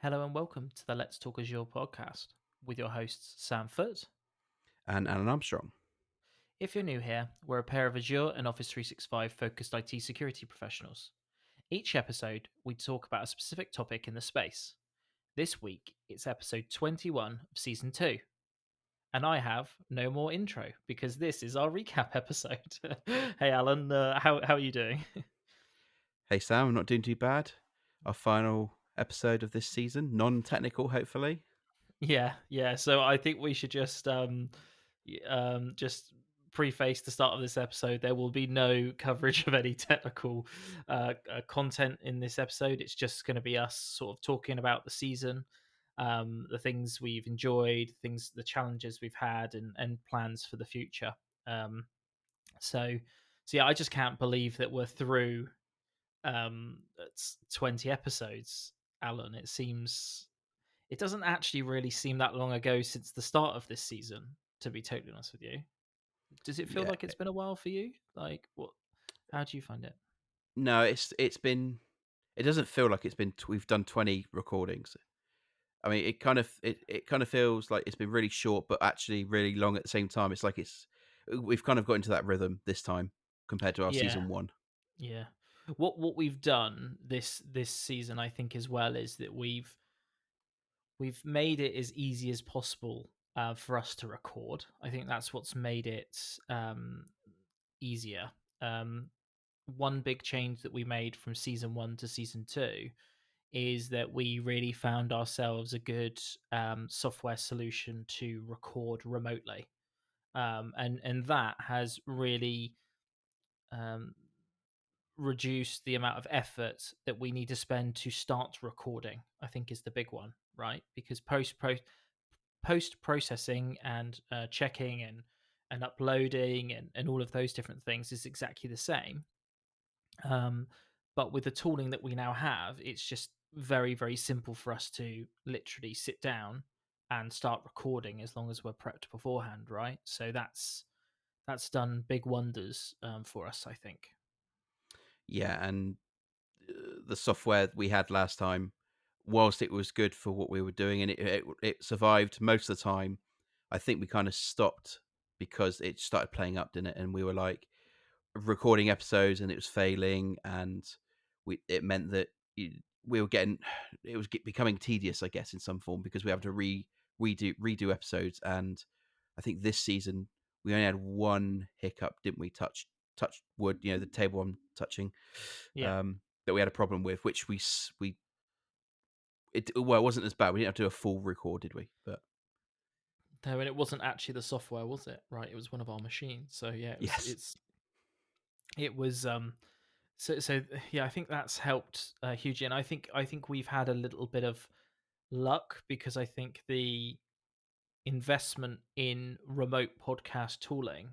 Hello and welcome to the Let's Talk Azure podcast with your hosts, Sam Foote. And Alan Armstrong. If you're new here, we're a pair of Azure and Office 365 focused IT security professionals. Each episode, we talk about a specific topic in the space. This week, it's episode 21 of season 2. And I have no more intro because this is our recap episode. Hey, Alan, how are you doing? Hey Sam, I'm not doing too bad. Our final episode of this season, non-technical, hopefully. Yeah. So I think we should just preface the start of this episode. There will be no coverage of any technical content in this episode. It's just going to be us sort of talking about the season, the things we've enjoyed, the challenges we've had, and plans for the future. Um, so, so yeah, I just can't believe that we're through it's 20 episodes, Alan. It doesn't actually really seem that long ago since the start of this season, to be totally honest with you. Does it feel Yeah. like it's been a while for you? Like, what? How do you find it? No, it's been. It doesn't feel like it's been. We've done 20 recordings. I mean, it kind of feels like it's been really short, but actually really long at the same time. It's like we've kind of got into that rhythm this time compared to our Yeah, season one. yeah. What we've done this season, I think, as well, is that we've made it as easy as possible for us to record. I think that's what's made it easier. Um, One big change that we made from season 1 to season 2 is that we really found ourselves a good software solution to record remotely, and that has really um, reduced the amount of effort that we need to spend to start recording. I think is the big one, right? Because post processing and checking and uploading and all of those different things is exactly the same. Um, but with the tooling that we now have, it's just very, very simple for us to literally sit down and start recording as long as we're prepped beforehand, right? So that's done big wonders for us, I think. Yeah, and the software we had last time, whilst it was good for what we were doing and it survived most of the time, I think we kind of stopped because it started playing up, didn't it? And we were like recording episodes and it was failing, and it meant that we were getting becoming tedious, I guess, in some form because we have to redo episodes. And I think this season we only had one hiccup, didn't we? Touch wood, the table I'm touching, Yeah. that we had a problem with, which it wasn't as bad. We didn't have to do a full record, did we? But No, and it wasn't actually the software, was it? Right, it was one of our machines. So yeah, yes, it was so yeah, I think that's helped hugely, and I think we've had a little bit of luck because I think the investment in remote podcast tooling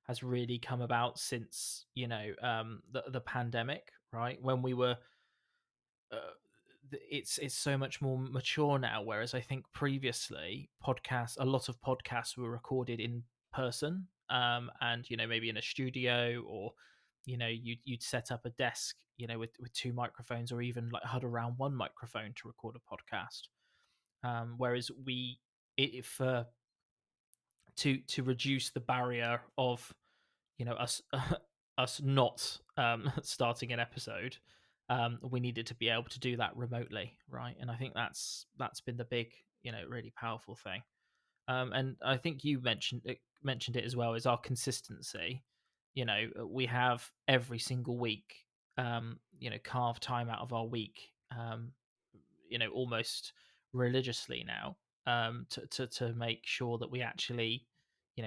has really come about since the pandemic, right? When we were uh, it's so much more mature now, whereas I think previously podcasts a lot of podcasts were recorded in person, and maybe in a studio, or you'd set up a desk with two microphones, or even like huddle around one microphone to record a podcast. Whereas for to reduce the barrier of us us not starting an episode, we needed to be able to do that remotely, right? And I think that's been the big, really powerful thing. And I think you mentioned it as well, is our consistency. We have every single week, carve time out of our week, almost religiously now, to make sure that we actually,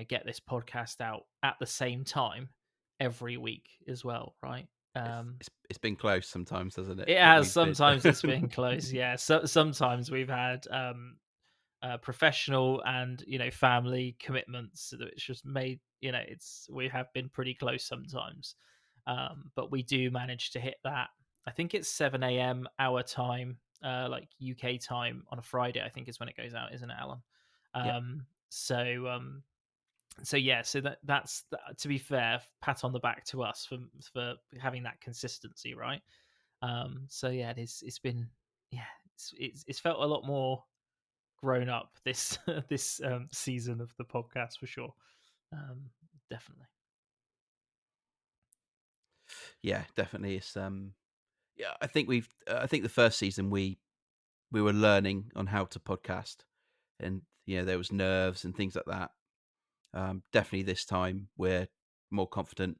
get this podcast out at the same time every week as well, right? it's been close sometimes, hasn't it? It But has. we've been Sometimes it's been close, yeah. So sometimes we've had professional and family commitments that it's just made, we have been pretty close sometimes, but we do manage to hit that. I think it's 7 a.m. our time, like UK time on a Friday, I think is when it goes out, isn't it, Alan? yeah. Um so um so yeah, so to be fair, pat on the back to us for having that consistency, right? So yeah, it's been, yeah, it's felt a lot more grown up this this season of the podcast for sure. Um, Definitely. Yeah, definitely. It's yeah, I think I think the first season we were learning on how to podcast, and there was nerves and things like that. Definitely this time we're more confident.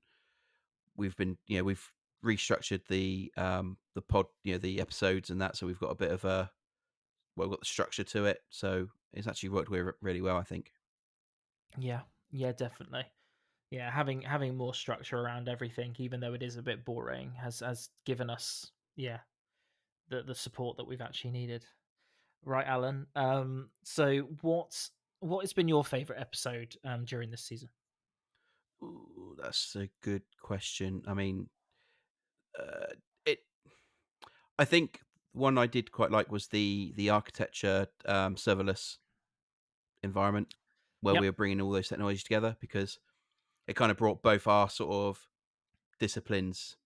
We've restructured the pod, the episodes and that, so we've got a bit of a we've got the structure to it. So it's actually worked really well, I think. Yeah, yeah, definitely. Yeah, having more structure around everything, even though it is a bit boring, has given us the support that we've actually needed. Right, Alan. So what has been your favorite episode during this season? Ooh, that's a good question. I mean, it. I think one I did quite like was the architecture serverless environment where we Yep. were bringing all those technologies together, because it kind of brought both our sort of disciplines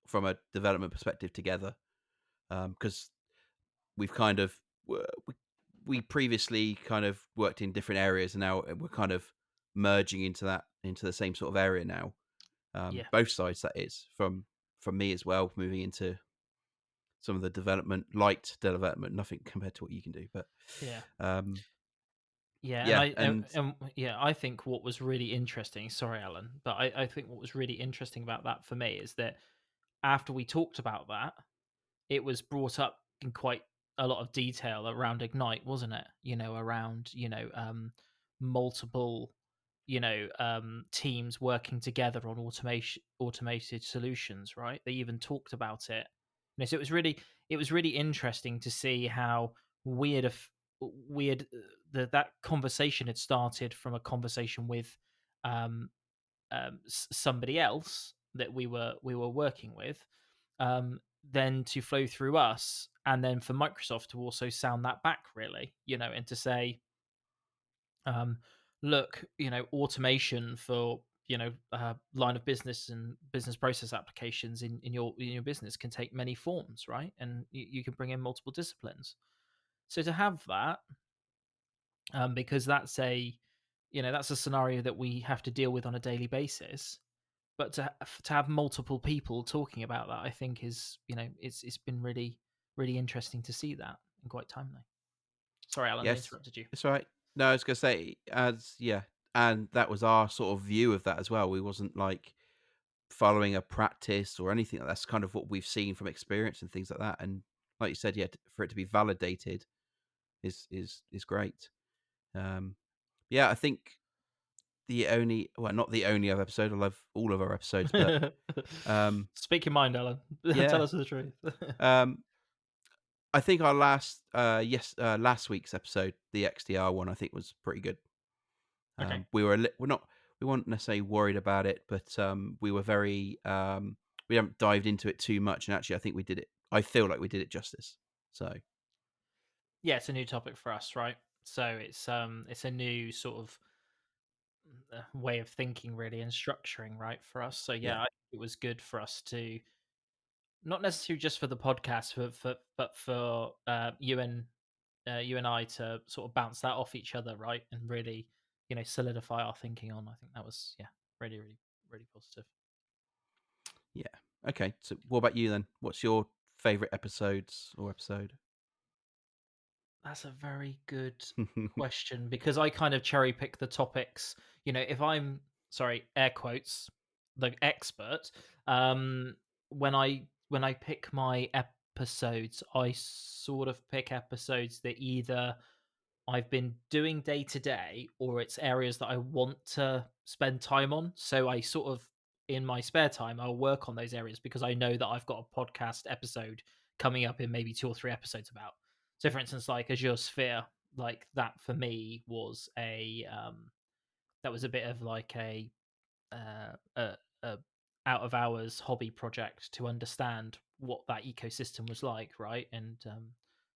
from a development perspective together. Because we've kind of we previously kind of worked in different areas, and now we're kind of merging into the same sort of area now. Yeah. Both sides, that is, from me as well, moving into some of the light development, nothing compared to what you can do, but Yeah. um, Yeah, and yeah, and yeah, I think what was really interesting. Sorry, Alan, but I think what was really interesting about that for me is that after we talked about that, it was brought up in quite a lot of detail around Ignite, wasn't it? Around multiple teams working together on automated solutions, right? They even talked about it. So it was really interesting to see how weird of weird that conversation had started from a conversation with um, somebody else that we were working with, then to flow through us, and then for Microsoft to also sound that back, really, and to say, um, look, automation for line of business and business process applications in your business can take many forms, right? And you can bring in multiple disciplines. So to have that, because that's a scenario that we have to deal with on a daily basis. But to have multiple people talking about that, I think it's been really really interesting to see that, and quite timely. Sorry, Alan, I yes, interrupted you. it's all right. No, I was gonna say, as yeah, and that was our sort of view of that as well. We wasn't like following a practice or anything. That's kind of what we've seen from experience and things like that. And like you said, yeah, for it to be validated is great. Um, yeah, I think not the only other episode. I love all of our episodes, but um, Speak your mind, Alan. Tell yeah, us the truth. um, I think our last week's episode, the XDR one, I think was pretty good. Okay. We weren't necessarily worried about it, but we were very we haven't dived into it too much, and actually, I think we did it. I feel like we did it justice. So Yeah, it's a new topic for us, right? So it's a new sort of way of thinking, really, and structuring, right, for us. So yeah, yeah, I think it was good for us to, not necessarily just for the podcast, but for you and I to sort of bounce that off each other, right, and really, solidify our thinking on. I think that was, yeah, really, really, really positive. yeah. Okay, so what about you then? What's your favorite episodes or episode? That's a very good question, because I kind of cherry pick the topics. If I'm, sorry, air quotes, the expert, um, when I pick my episodes, I sort of pick episodes that either I've been doing day to day, or it's areas that I want to spend time on. So I sort of, in my spare time, I'll work on those areas because I know that I've got a podcast episode coming up in maybe 2 or 3 episodes about. So, for instance, like Azure Sphere, like that for me was that was a bit of like uh, a, a out of hours hobby project to understand what that ecosystem was like, right? And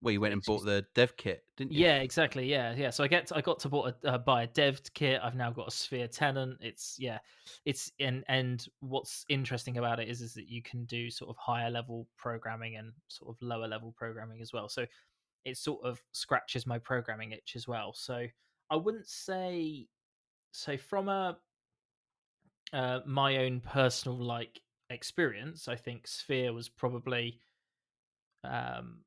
Well, you went and bought the dev kit, didn't you? Yeah, exactly. Yeah, yeah. So I got to buy a dev kit. I've now got a Sphere tenant. It's yeah, it's and what's interesting about it is that you can do sort of higher level programming and sort of lower level programming as well. So it sort of scratches my programming itch as well. So I wouldn't say so from a my own personal like experience. I think Sphere was probably um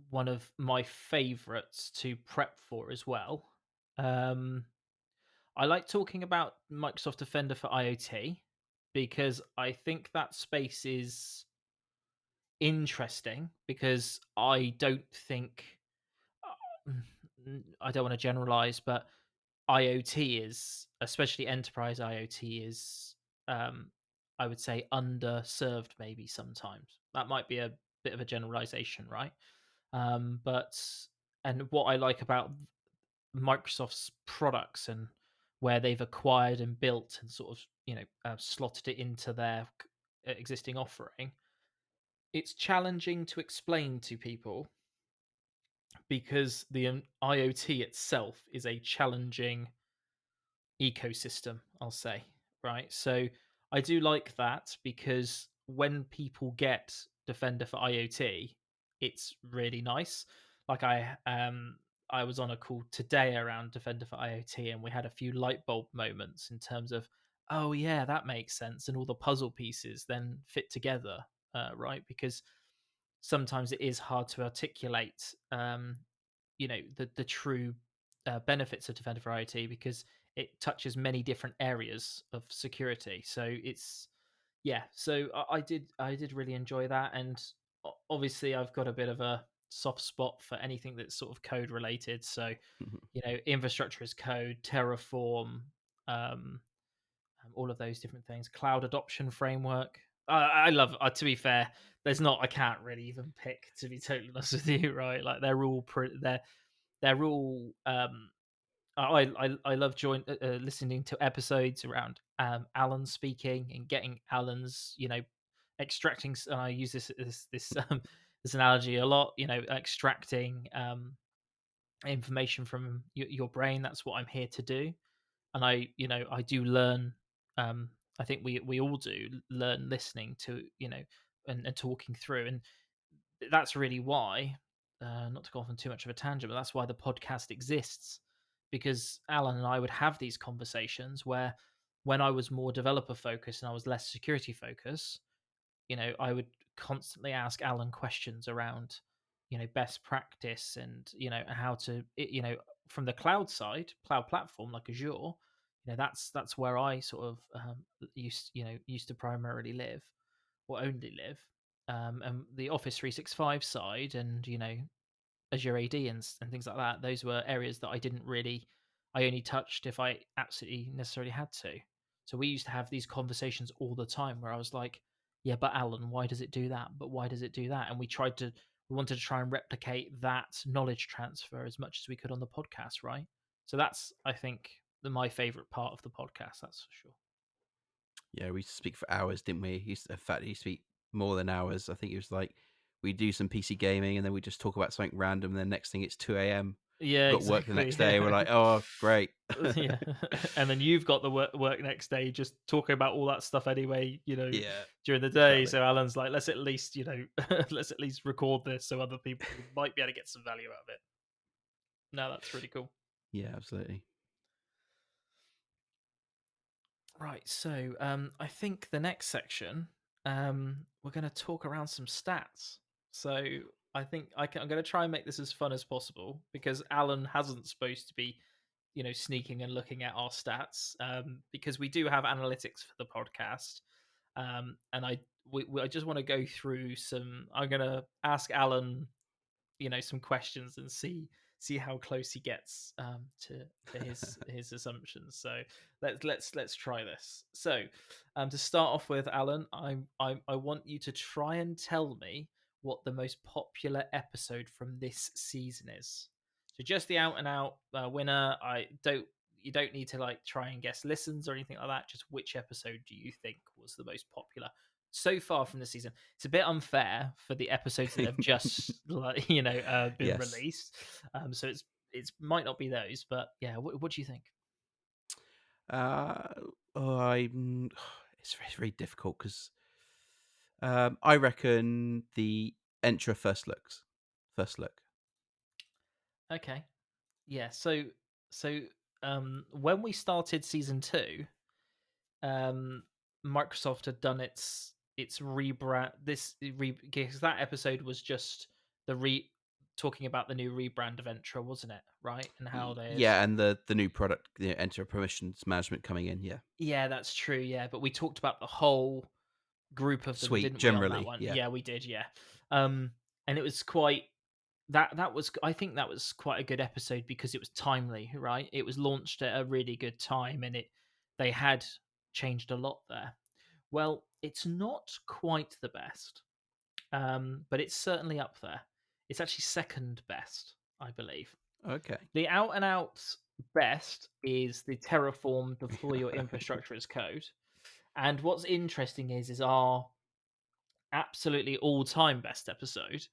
one of my favorites to prep for as well. Um, I like talking about Microsoft Defender for IoT because I think that space is interesting because I don't think I don't want to generalize, but IoT is, especially enterprise IoT, is I would say underserved maybe sometimes. That might be a bit of a generalization, right? But and what I like about Microsoft's products and where they've acquired and built and sort of slotted it into their existing offering, it's challenging to explain to people because the IoT itself is a challenging ecosystem, I'll say, right? So I do like that because when people get Defender for IoT, it's really nice. Like I was on a call today around Defender for IoT and we had a few light bulb moments in terms of, oh yeah, that makes sense, and all the puzzle pieces then fit together, right? Because sometimes it is hard to articulate the true benefits of Defender for IoT because it touches many different areas of security. So it's yeah. So I did really enjoy that, and obviously I've got a bit of a soft spot for anything that's sort of code related. So infrastructure as code, Terraform, um, all of those different things, cloud adoption framework. I love. To be fair, there's not. I can't really even pick. To be totally honest with you, right? Like they're all I love listening to episodes around Alan speaking and getting Alan's extracting and I use this analogy a lot, extracting information from your brain. That's what I'm here to do. And I do learn. I think we all do learn listening to and talking through, and that's really why, not to go off on too much of a tangent, but that's why the podcast exists. Because Alan and I would have these conversations where, when I was more developer focused and I was less security focused, I would constantly ask Alan questions around, best practice and how to, from the cloud side, cloud platform like Azure. That's where I sort of used to primarily live or only live, and the Office 365 side, and Azure AD and things like that. Those were areas that I only touched if I absolutely necessarily had to. So we used to have these conversations all the time where I was like, yeah, but Alan, why does it do that? But why does it do that? And we wanted to try and replicate that knowledge transfer as much as we could on the podcast, right? So that's, I think, my favorite part of the podcast. That's for sure. Yeah, we used to speak for hours, didn't we? In fact, he used to speak more than hours. I think it was like we do some PC gaming and then we just talk about something random. And then next thing it's 2 a.m. Yeah, We've got work the exactly. next day. We're Yeah. like, oh, great. Yeah, and then you've got the work next day, just talking about all that stuff anyway. Yeah, During the day. exactly. So Alan's like, let's at least let's at least record this so other people might be able to get some value out of it. No, that's really cool. Yeah, absolutely. Right. So I think the next section, we're going to talk around some stats. So I think I'm going to try and make this as fun as possible because Alan hasn't supposed to be sneaking and looking at our stats, because we do have analytics for the podcast, and I just want to go through some. I'm gonna ask Alan some questions and see how close he gets to his assumptions. So let's try this. So to start off with, Alan, I want you to try and tell me what the most popular episode from this season is. So just the out and out winner. I don't You don't need to like try and guess listens or anything like that. Just which episode do you think was the most popular so far from the season. It's a bit unfair for the episodes that have just like been Yes. released. So it's might not be those, but yeah. What do you think? Uh, I it's very, very difficult because I reckon the Entra first look. Okay, yeah. So when we started season two, um, Microsoft had done its rebrand. Because that episode was just the re talking about the new rebrand of Entra, wasn't it? Right, and how they had. Yeah, and the new product, Enter permissions management coming in. Yeah, Yeah, that's true. Yeah, but we talked about the whole group of them, sweet. didn't we, on that Generally, one? yeah. Yeah, we did. Yeah, um, and it was quite that was I think that was quite a good episode because it was timely, right? It was launched at a really good time, and they had changed a lot there. Well, it's not quite the best, but it's certainly up there. It's actually second best, I believe. Okay. The out and out best is the Terraform deploy your infrastructure as code. And what's interesting is our absolutely all time best episode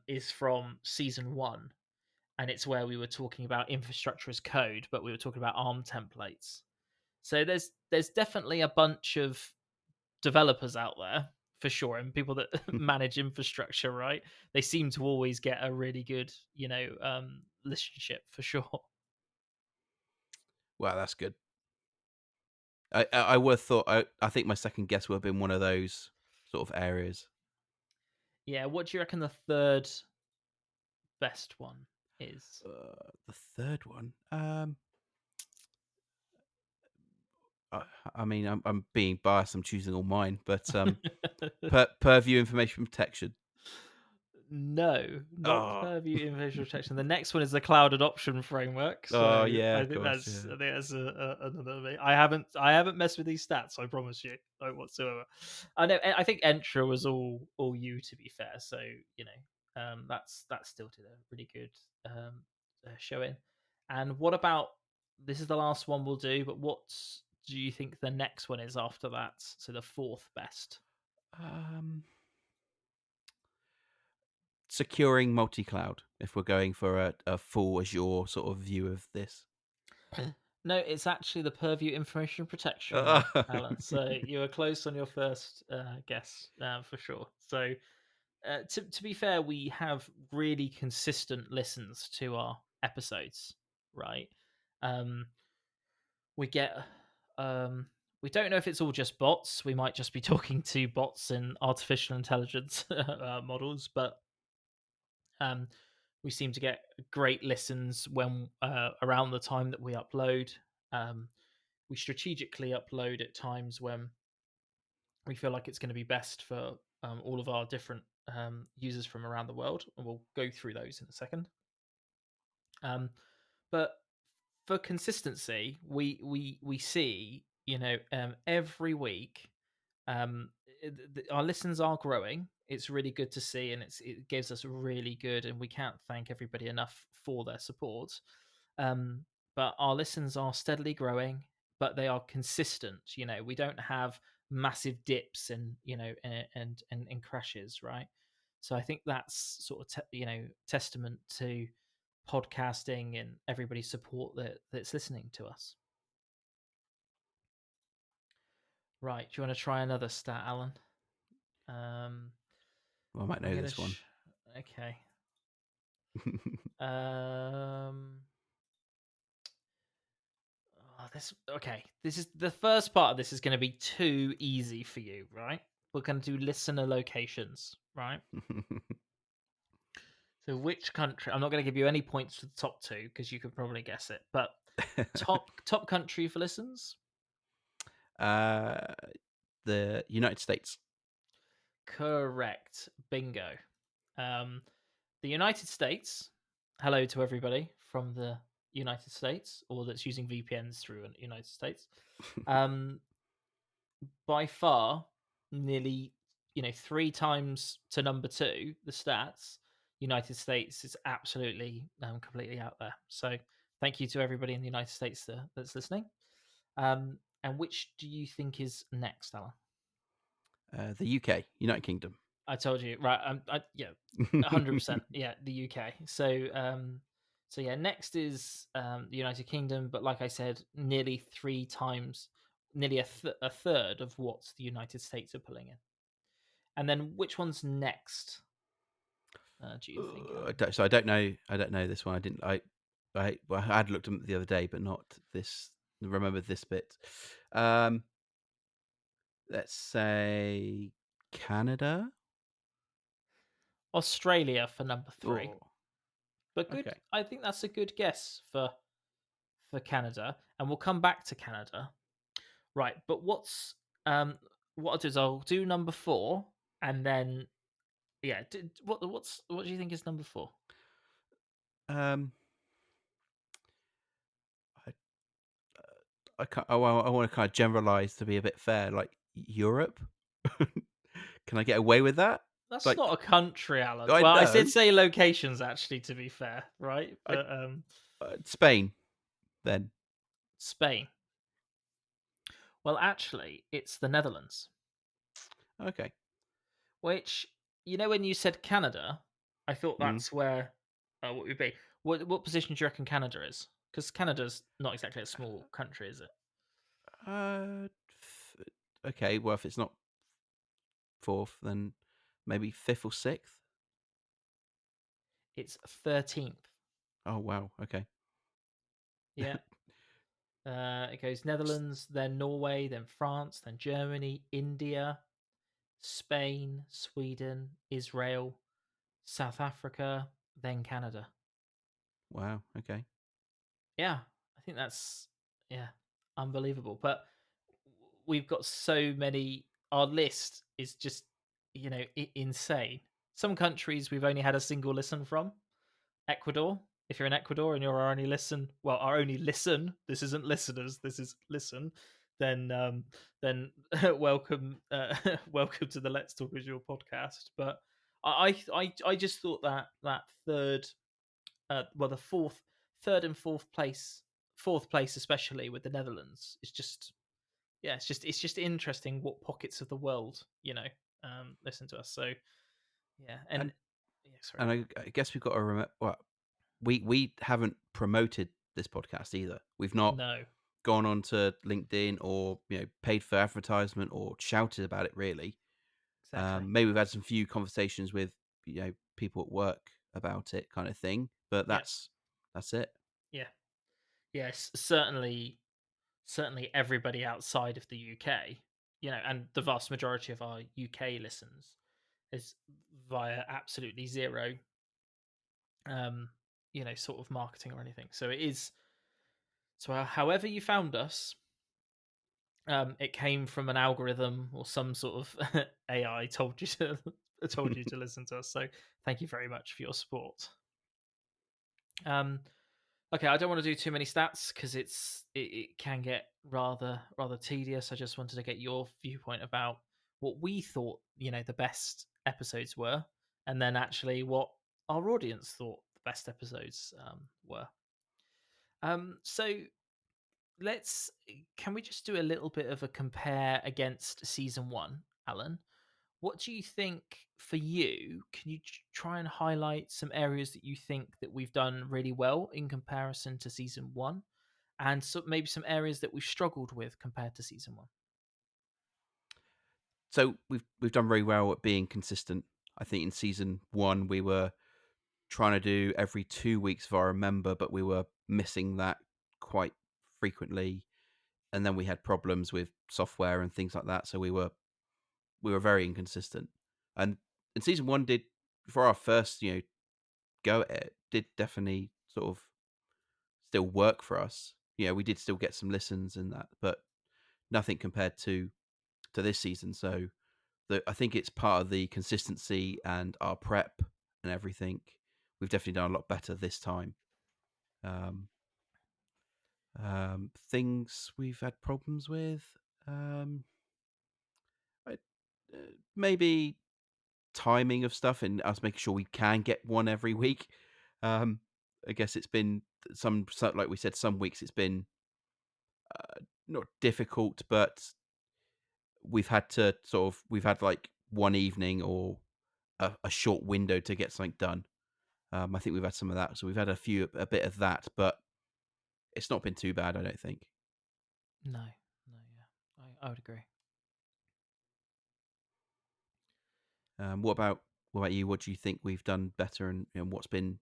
is from season one, and it's where we were talking about infrastructure as code, but we were talking about ARM templates. So there's definitely a bunch of developers out there for sure, and people that manage infrastructure. Right, they seem to always get a really good listenership for sure. Wow, that's good. I would have thought. I think my second guess would have been one of those sort of areas. Yeah, what do you reckon the third best one is? The third one. I, I mean, I'm being biased. I'm choosing all mine, but purview information protection. No, not Oh, Purview Information Protection. The next one is the Cloud Adoption Framework. oh So yeah, I of think course, that's yeah. I think that's another. I haven't messed with these stats. I promise you, like whatsoever. I know. I think Entra was all you, to be fair. So that's still did a really good showing. And what about this? Is the last one we'll do. But what do you think the next one is after that? So the fourth best. Um, Securing multi-cloud. If we're going for a full Azure sort of view of this. No, it's actually the Purview Information Protection one, Oh. Alan. So you were close on your first guess for sure. So to be fair, we have really consistent listens to our episodes, right? Um, we get um, we don't know if it's all just bots. We might just be talking to bots and artificial intelligence models, but um, we seem to get great listens when around the time that we upload. Um, we strategically upload at times when we feel like it's going to be best for all of our different users from around the world, and we'll go through those in a second. Um, but for consistency, we see every week um, our listens are growing. It's really good to see, and it gives us really good, and we can't thank everybody enough for their support. Um, but our listens are steadily growing, but they are consistent. We don't have massive dips and and crashes, right? So I think that's sort of testament to podcasting and everybody's support that's listening to us. Right? Do you want to try another stat, Alan? Um, Well, I might I'm know gonna. this one. Okay. Um. This okay. This is the first part of this is going to be too easy for you, right? We're going to do listener locations, right? So, which country? I'm not going to give you any points for the top two because you could probably guess it. But top country for listens? uh, the United States. Correct. Bingo. Um, the United States. Hello to everybody from the United States or that's using VPNs through the United States. Um, by far, nearly three times to number two, the stats. United States is absolutely completely out there. So thank you to everybody in the United States that's listening. And which do you think is next, Alan? The UK, United Kingdom. I told you, right? Yeah, 100%. Yeah, the UK. So yeah, next is the United Kingdom, but like I said, nearly three times, nearly a third of what the United States are pulling in. And then which one's next? Do you think, Alan? So I don't know. I don't know this one. I didn't. Well, I had looked at them the other day, but not this. Remember this bit. Um, let's say Canada. Australia for number three, Oh, but good. okay. I think that's a good guess for Canada, and we'll come back to Canada. Right, but um what I'll do is I'll do number four, and then yeah, what do you think is number four? Um, I, I can't. Oh, well, I want to kind of generalize to be a bit fair. Like Europe. Can I get away with that? That's Like not a country, Alan. I Well, I did know. say locations actually, to be fair, right? I But Spain then. Spain. Well, actually, it's the Netherlands. Okay. Which when you said Canada, I thought Mm. that's where what would be. What position do you reckon Canada is? Because Canada's not exactly a small country, is it? Uh, okay. Well, if it's not fourth, then maybe fifth or sixth. It's 13th. Oh wow. Okay. Yeah. It goes Netherlands, then Norway, then France, then Germany, India, Spain, Sweden, Israel, South Africa, then Canada. Wow. Okay. Yeah, I think that's yeah, unbelievable. But we've got so many. Our list is just insane. Some countries we've only had a single listen from. Ecuador. If you're in Ecuador and you're our only listen. This isn't listeners. This is listen. Then welcome, welcome to the Let's Talk Visual podcast. But I just thought that third, the third and fourth place especially with the Netherlands is just yeah, it's just interesting what pockets of the world listen to us. So yeah, and And yeah, sorry, and go on. I guess we've got to remember. Well, we haven't promoted this podcast either. We've not No, gone on to LinkedIn or paid for advertisement or shouted about it really. exactly. Maybe we've had some few conversations with people at work about it, kind of thing. But Yeah, that's it. yeah, yes, certainly everybody outside of the UK, and the vast majority of our UK listens is via absolutely zero, um, sort of marketing or anything. So it is. So however you found us, it came from an algorithm or some sort of AI told you to told you to listen to us. So thank you very much for your support. Um, okay, I don't want to do too many stats because it can get rather tedious. I just wanted to get your viewpoint about what we thought the best episodes were, and then actually what our audience thought the best episodes were. So let's can we just do a little bit of a compare against season one, Alan? What do you think for you? Can you try and highlight some areas that you think that we've done really well in comparison to season one, and so maybe some areas that we've struggled with compared to season one? So we've done very well at being consistent. I think in season one we were trying to do every 2 weeks, if I remember, but we were missing that quite frequently. And then we had problems with software and things like that, so we were very inconsistent. And season one did, for our first go at it, did definitely sort of still work for us. We did still get some listens and that, but nothing compared to this season. So I think it's part of the consistency and our prep and everything. We've definitely done a lot better this time. Um, things we've had problems with, um, I, maybe timing of stuff and us making sure we can get one every week. Um, I guess it's been like we said, some weeks it's been not difficult, but we've had to we've had like one evening or a short window to get something done. I think we've had some of that, so we've had a bit of that, but it's not been too bad, I don't think. No, no, yeah, I would agree. What about you? What do you think we've done better, and what's been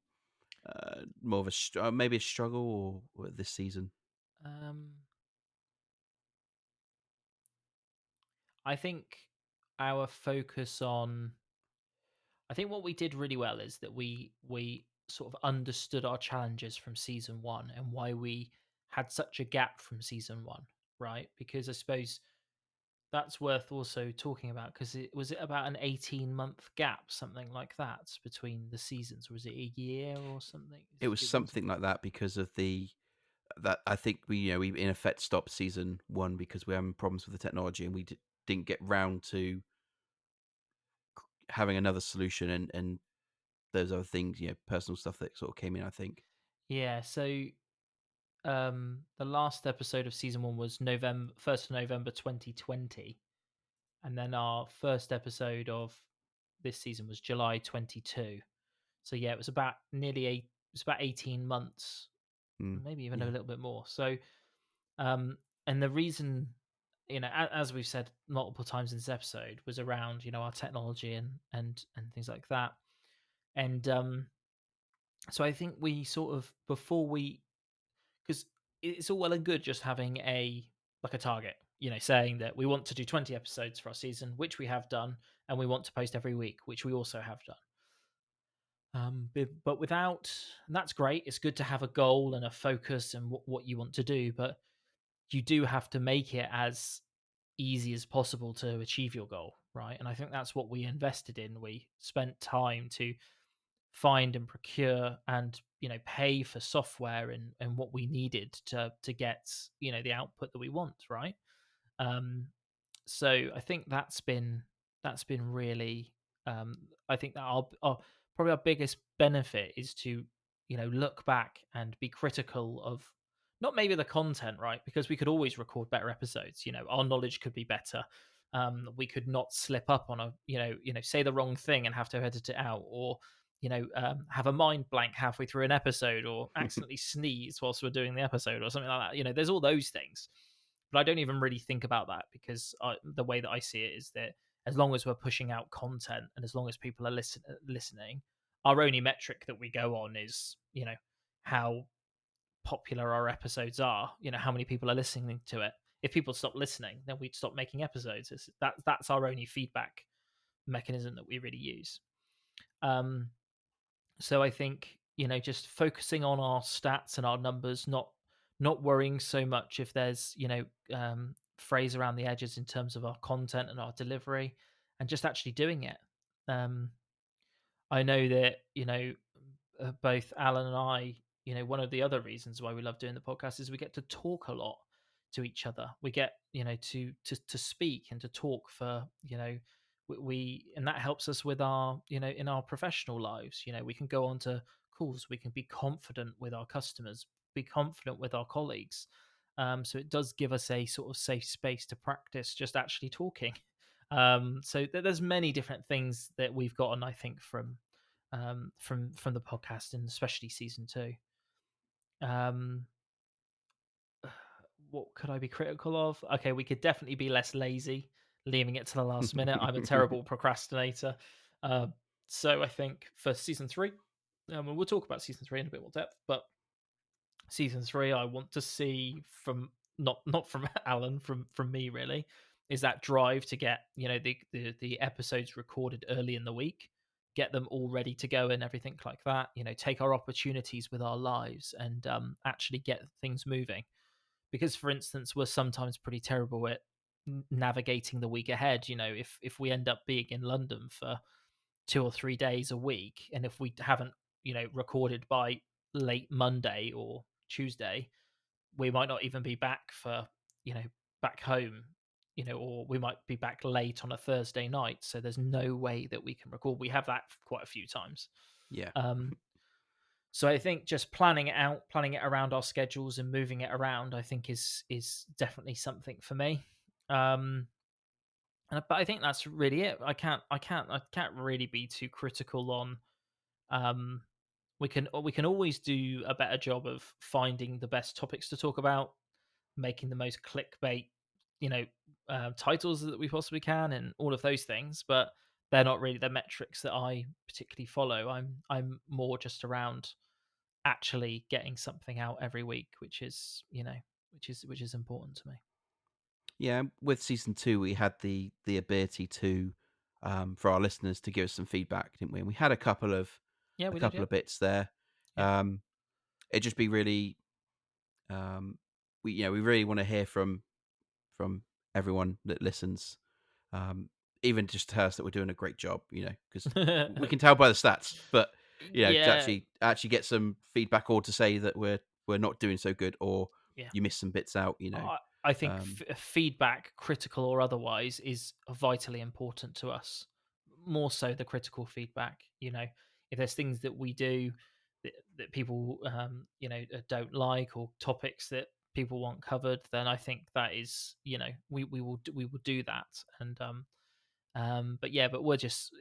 more of a maybe a struggle or this season? Um, I think our focus on, I think what we did really well is that we sort of understood our challenges from season one and why we had such a gap from season one, right? Because I suppose that's worth also talking about because it about an 18-month gap, something like that, between the seasons, or was it a year or something? It was It was. something like that because of the that I think we in effect stopped season one because we're having problems with the technology, and we didn't get round to having another solution, and those other things, personal stuff that sort of came in, I think. Yeah, so the last episode of season one was November 1st of November 2020, and then our first episode of this season was July 22. So yeah, it was about it was about 18 months, Mm, maybe even a yeah. little bit more. So um and the reason, as we've said multiple times in this episode, was around, our technology and things like that. And so I think we sort of, before we, because it's all well and good just having a target, saying that we want to do 20 episodes for our season, which we have done, and we want to post every week, which we also have done. But without, and that's great. It's good to have a goal and a focus and what you want to do, but you do have to make it as easy as possible to achieve your goal, right? And I think that's what we invested in. We spent time to find and procure and, pay for software and what we needed to get, the output that we want, right? um so I think that's been really, um I think that our probably our biggest benefit is to, look back and be critical of, not maybe the content, right? Because we could always record better episodes. Our knowledge could be better. We could not slip up on a, say the wrong thing and have to edit it out, or have a mind blank halfway through an episode, or accidentally sneeze whilst we're doing the episode or something like that. There's all those things, but I don't even really think about that, because the way that I see it is that as long as we're pushing out content and as long as people are listening, our only metric that we go on is, how popular our episodes are. How many people are listening to it. If people stop listening, then we'd stop making episodes. That's our only feedback mechanism that we really use. Um, so I think, just focusing on our stats and our numbers, not worrying so much if there's, phrase around the edges in terms of our content and our delivery, and just actually doing it. Um, I know that, both Alan and I, one of the other reasons why we love doing the podcast is we get to talk a lot to each other. We get, to speak and to talk for, and that helps us with our, in our professional lives. We can go on to calls, we can be confident with our customers, be confident with our colleagues. So it does give us a sort of safe space to practice just actually talking. So there's many different things that we've gotten, I think, from the podcast, and especially season two. Um, what could I be critical of? Okay, we could definitely be less lazy, leaving it to the last minute. I'm a terrible procrastinator. Uh, so I think for season three, and we'll talk about season three in a bit more depth, but season three, I want to see from, not from Alan, from me really, is that drive to get, the episodes recorded early in the week, get them all ready to go and everything like that. Take our opportunities with our lives and actually get things moving. Because, for instance, we're sometimes pretty terrible at navigating the week ahead. If we end up being in London for 2 or 3 days a week, and if we haven't, recorded by late Monday or Tuesday, we might not even be back for, you know back home, or we might be back late on a Thursday night, so there's no way that we can record. We have that quite a few times. Yeah. um so I think just planning it out, planning it around our schedules and moving it around, I think is definitely something for me. um But I think that's really it. I can't really be too critical on. Um, we can always do a better job of finding the best topics to talk about, making the most clickbait, you know, titles that we possibly can, and all of those things. But they're not really the metrics that I particularly follow. I'm more just around actually getting something out every week, which is which is important to me. Yeah, with season two, we had the ability to for our listeners to give us some feedback, didn't we? And we had Yeah, a we did. couple Yep. of bits there. Yep. Um, it'd just be really um, we really want to hear from everyone that listens, um, even just tell us that we're doing a great job, because we can tell by the stats. But to Yeah. actually get some feedback or to say that we're not doing so good or Yeah. you missed some bits out. I think Um, feedback, critical or otherwise, is vitally important to us. More so the critical feedback. If there's things that we do that people, don't like, or topics that people want covered, then I think that is, we will do that. And but yeah, but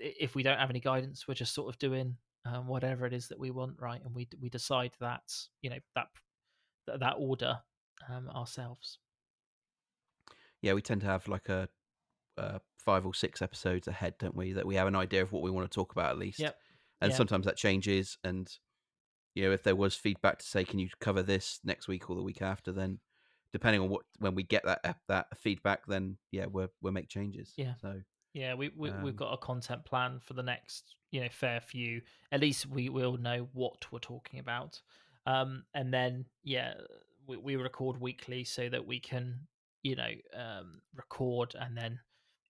if we don't have any guidance, we're just sort of doing whatever it is that we want, right? And we decide that, that order ourselves. yeah, we tend to have like a 5 or 6 episodes ahead, don't we? That we have an idea of what we want to talk about at least, Yep. and Yeah. sometimes that changes. And if there was feedback to say, can you cover this next week or the week after, then depending on when we get that feedback, then yeah, we'll make changes. Yeah. So Yeah, we've um, got a content plan for the next, fair few. At least we will know what we're talking about, and then yeah, we record weekly so that we can, record and then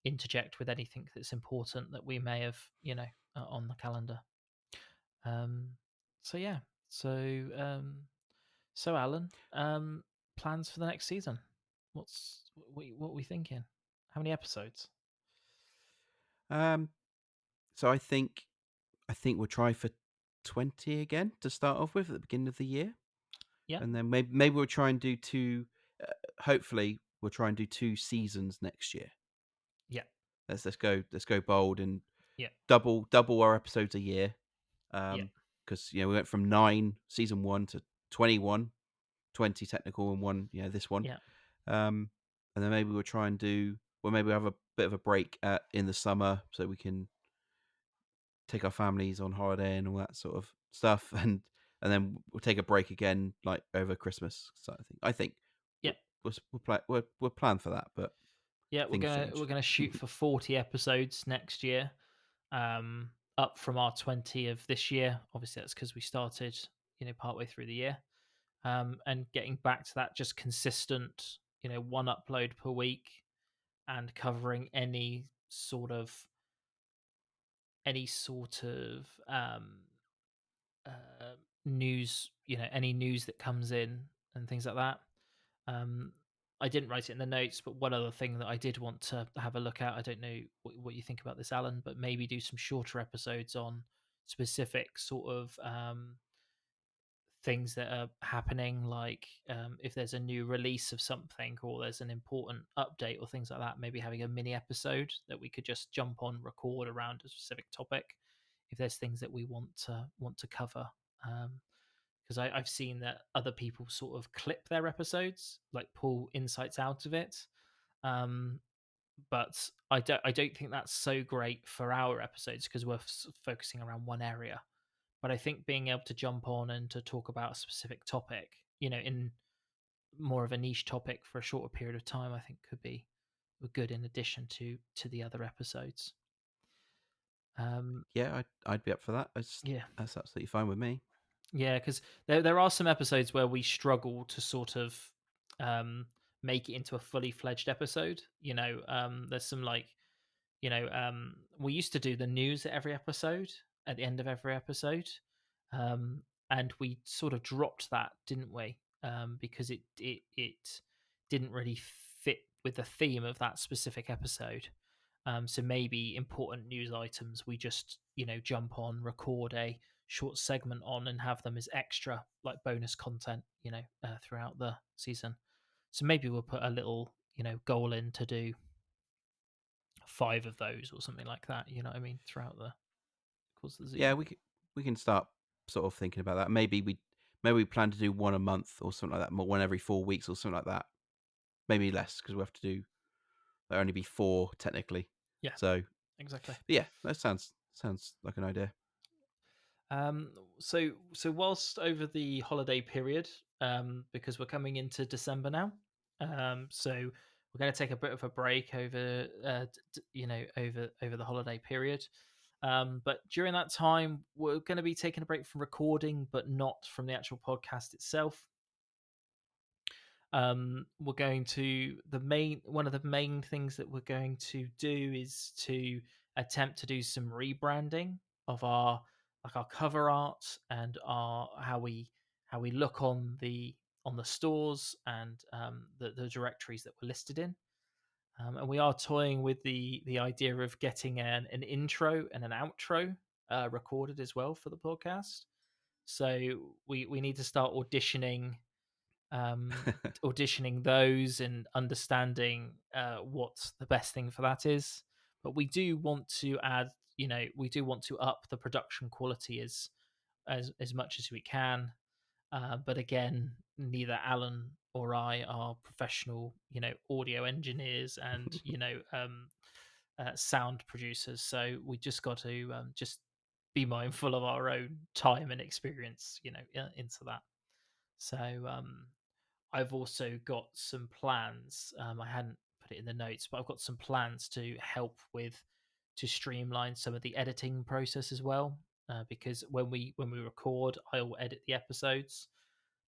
interject with anything that's important that we may have, on the calendar. Um, so yeah, so Alan, plans for the next season? What are we thinking? How many episodes? um, so I think we'll try for 20 again to start off with at the beginning of the year, Yeah, and then maybe we'll try and do two. Hopefully, we'll try and do 2 seasons next year. yeah, Let's go bold and yeah, double our episodes a year. yeah, Because we went from 9 season 1 to 21, 20 technical and one, this one. yeah, Um, and then maybe we'll try and do, well, maybe we'll have a bit of a break in the summer so we can take our families on holiday and all that sort of stuff, and then we'll take a break again like over Christmas. So I think yeah, we'll plan for that, but yeah. We're things gonna change. we're gonna shoot for 40 episodes next year, up from our 20 of this year. Obviously, that's because we started, partway through the year, and getting back to that just consistent, one upload per week, and covering any sort of uh, news, any news that comes in and things like that. Um, I didn't write it in the notes, but one other thing that I did want to have a look at, I don't know what you think about this, Alan, but maybe do some shorter episodes on specific sort of things that are happening, like if there's a new release of something or there's an important update or things like that, maybe having a mini episode that we could just jump on, record around a specific topic if there's things that we want to cover. Because I've seen that other people sort of clip their episodes, like pull insights out of it. Um, but I don't think that's so great for our episodes because we're focusing around one area. But I think being able to jump on and to talk about a specific topic, in more of a niche topic for a shorter period of time, I think could be good in addition to the other episodes. Um, Yeah, I'd be up for that. yeah, That's absolutely fine with me. yeah, because there are some episodes where we struggle to sort of um, make it into a fully fledged episode. There's some, like, we used to do the news at every episode, at the end of every episode, um, and we sort of dropped that, didn't we? Because it didn't really fit with the theme of that specific episode. So maybe important news items, we just, jump on, record a short segment on, and have them as extra, like bonus content, throughout the season. So maybe we'll put a little, goal in to do 5 of those or something like that. You know what I mean? Throughout the course of the Yeah, season. we can start sort of thinking about that. Maybe we plan to do one a month or something like that, one every 4 weeks or something like that. Maybe less because we have to do there only be four technically. Yeah, So exactly. yeah, that sounds like an idea. Um, so whilst over the holiday period, because we're coming into December now, so we're going to take a bit of a break over, over the holiday period. But during that time, we're going to be taking a break from recording, but not from the actual podcast itself. We're going to the main one of the main things that we're going to do is to attempt to do some rebranding of our cover art and our how we look on the stores and the directories that we're listed in. And we are toying with the idea of getting an intro and an outro recorded as well for the podcast. So we need to start um, auditioning those and understanding what the best thing for that is. But we do want to add, we do want to up the production quality as much as we can. But again, neither Alan or I are professional, audio engineers and sound producers. So we just got to just be mindful of our own time and experience, into that. So I've also got some plans. I hadn't put it in the notes, but I've got some plans to help with to streamline some of the editing process as well. Because when we record, I'll edit the episodes,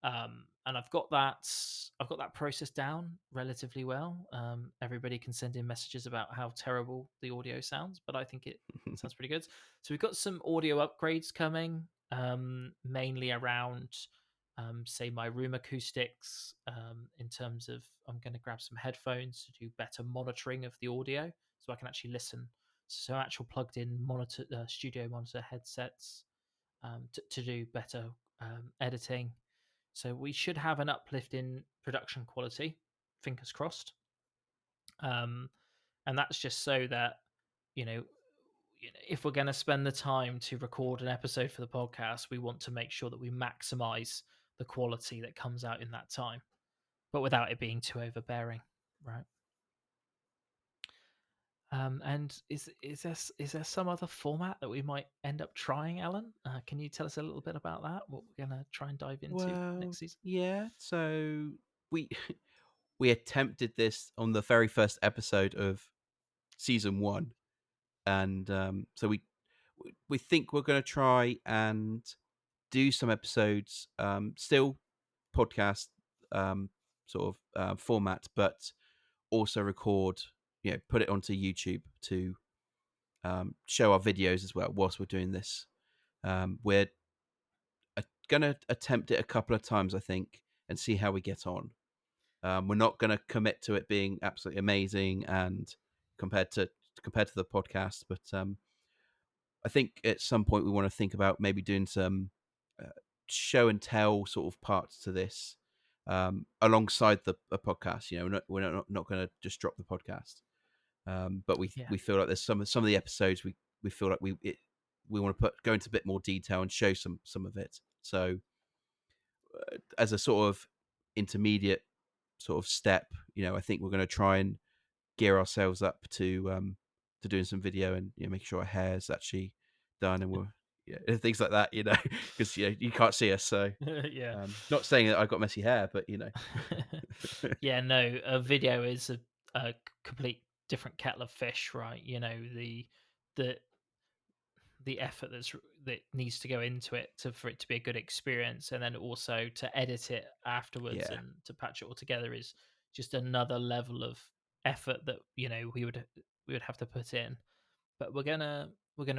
and I've got that process down relatively well. Everybody can send in messages about how terrible the audio sounds, but I think it sounds pretty good. So we've got some audio upgrades coming, mainly around say my room acoustics, in terms of I'm going to grab some headphones to do better monitoring of the audio so I can actually listen. So actual plugged in monitor studio monitor headsets, to do better editing. So we should have an uplift in production quality, fingers crossed. Um, and that's just so that you know if we're going to spend the time to record an episode for the podcast, we want to make sure that we maximize the quality that comes out in that time, but without it being too overbearing, right? And is there some other format that we might end up trying, Alan? Can you tell us a little bit about that? What we're going to try and dive into Well, next season? yeah. So we we attempted this on the very first episode of season one, and so we think we're going to try and do some episodes, still podcast um, sort of format, but also record, put it onto YouTube to show our videos as well whilst we're doing this. We're going to attempt it a couple of times, I think, and see how we get on. We're not going to commit to it being absolutely amazing and compared to compared to the podcast, but I think at some point we want to think about maybe doing some uh, show and tell sort of parts to this, alongside the podcast. We're not going to just drop the podcast, but Yeah. we feel like there's some of the episodes we feel like we want to go into a bit more detail and show some of it. So as a sort of intermediate sort of step, I think we're going to try and gear ourselves up to doing some video and making sure our hair's actually done and we're things like that, because you can't see us. So Yeah. not saying that I've got messy hair, but Yeah, no, a video is a complete different kettle of fish, right? The the effort that needs to go into it for it to be a good experience, and then also to edit it afterwards yeah. and to patch it all together is just another level of effort that we would have to put in. But we're gonna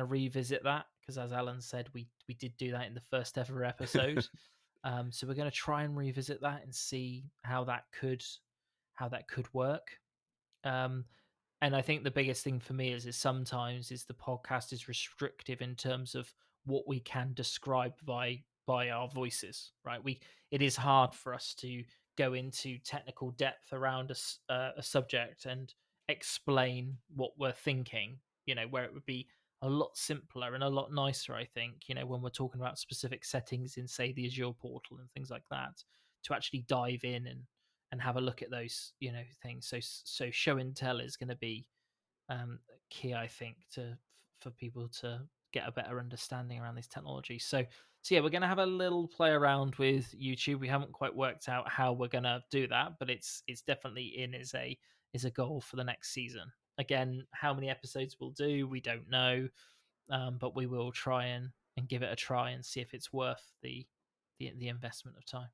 revisit that because, as Alan said, we did do that in the first ever episode. So we're gonna try and revisit that and see how that could work. Um, and I think the biggest thing for me is sometimes is the podcast is restrictive in terms of what we can describe by our voices, right? It is hard for us to go into technical depth around a subject explain what we're thinking, where it would be a lot simpler and a lot nicer, I think, when we're talking about specific settings in, say, the Azure portal and things like that, to actually dive in and have a look at those, things. So show and tell is going to be key, I think, to for people to get a better understanding around these technologies. So yeah, we're going to have a little play around with YouTube. We haven't quite worked out how we're going to do that, but it's definitely in as a goal for the next season. Again, how many episodes we'll do, we don't know, but we will try and give it a try and see if it's worth the investment of time.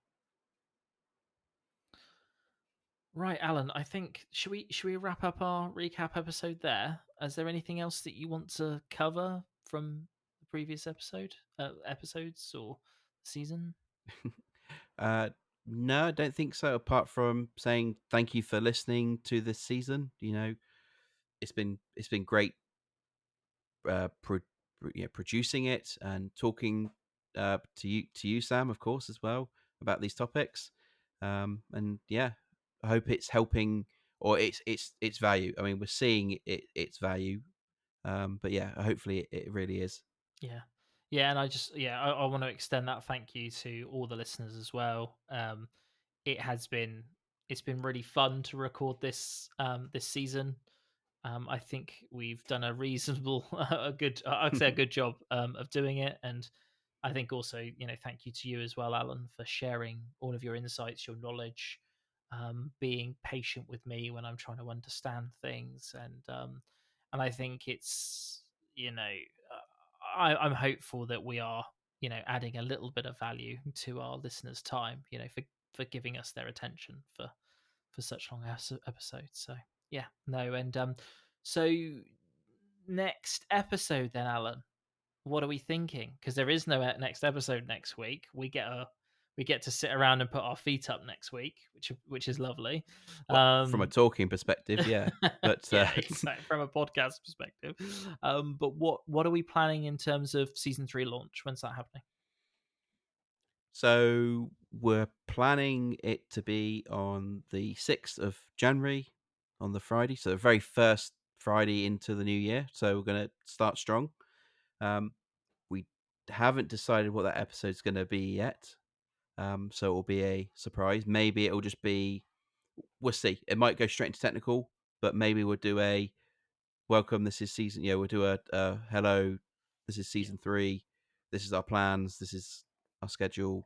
Right, Alan, I think should we wrap up our recap episode there? Is there anything else that you want to cover from the previous episodes or season? Uh, no, I don't think so. Apart from saying thank you for listening to this season. It's been great producing it and talking to you, Sam, of course, as well about these topics. And yeah, I hope it's helping or it's value. I mean, we're seeing its value. But yeah, hopefully it really is. Yeah. Yeah, and I want to extend that thank you to all the listeners as well. It has been it's been really fun to record this season. I think we've done a reasonable, I'd say a good job of doing it, and I think also, thank you to you as well, Alan, for sharing all of your insights, your knowledge, being patient with me when I'm trying to understand things, and I think it's, I'm hopeful that we are, adding a little bit of value to our listeners' time, for giving us their attention for such long episodes. So yeah, no, and so next episode then, Alan, what are we thinking? Because there is no next episode next week. We get to sit around and put our feet up next week, which is lovely. Well, from a talking perspective, yeah, but Yeah, exactly. From a podcast perspective, but what are we planning in terms of season 3 launch? When's that happening? so we're planning it to be on the 6th of January, on the Friday, so the very first Friday into the new year. So we're going to start strong. Um, we haven't decided what that episode's going to be yet. So it will be a surprise. Maybe it'll just be, we'll see. It might go straight into technical, but maybe we'll do a welcome. This is season. Yeah, we'll do a hello. This is Yeah. season 3. This is our plans. This is our schedule.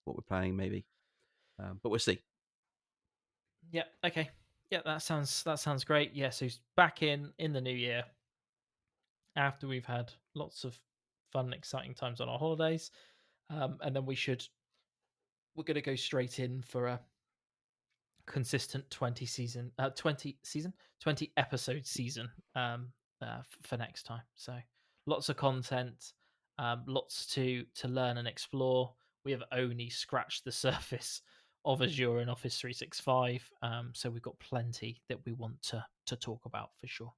What we're planning, maybe. But we'll see. Yeah. Okay. Yeah, that sounds great. Yeah, so he's back in the new year after we've had lots of fun, and exciting times on our holidays, and then we're going to go straight in for a consistent 20 episode season, for next time. So lots of content, lots to learn and explore. We have only scratched the surface of Azure and Office 365, so we've got plenty that we want to talk about for sure.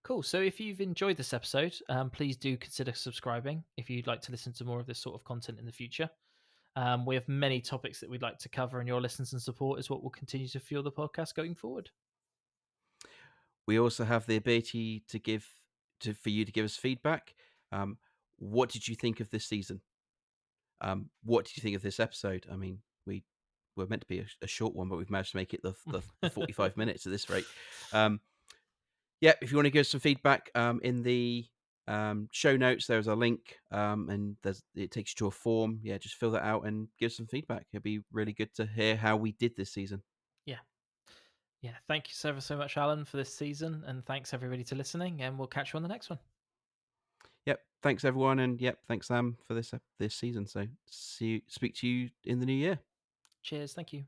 Cool. So if you've enjoyed this episode, please do consider subscribing if you'd like to listen to more of this sort of content in the future. We have many topics that we'd like to cover, and your listens and support is what will continue to fuel the podcast going forward. We also have the ability to for you to give us feedback. Um, what did you think of this season? What did you think of this episode? I mean, we were meant to be a short one, but we've managed to make it the 45 minutes at this rate. Um, yeah, if you want to give us some feedback, in the show notes, there's a link, and it takes you to a form. Yeah, just fill that out and give some feedback. It'd be really good to hear how we did this season. Yeah. Yeah. Thank you so much, Alan, for this season. And thanks everybody to listening. And we'll catch you on the next one. Yep, thanks everyone, and yep, thanks Sam for this season. So speak to you in the new year. Cheers. Thank you.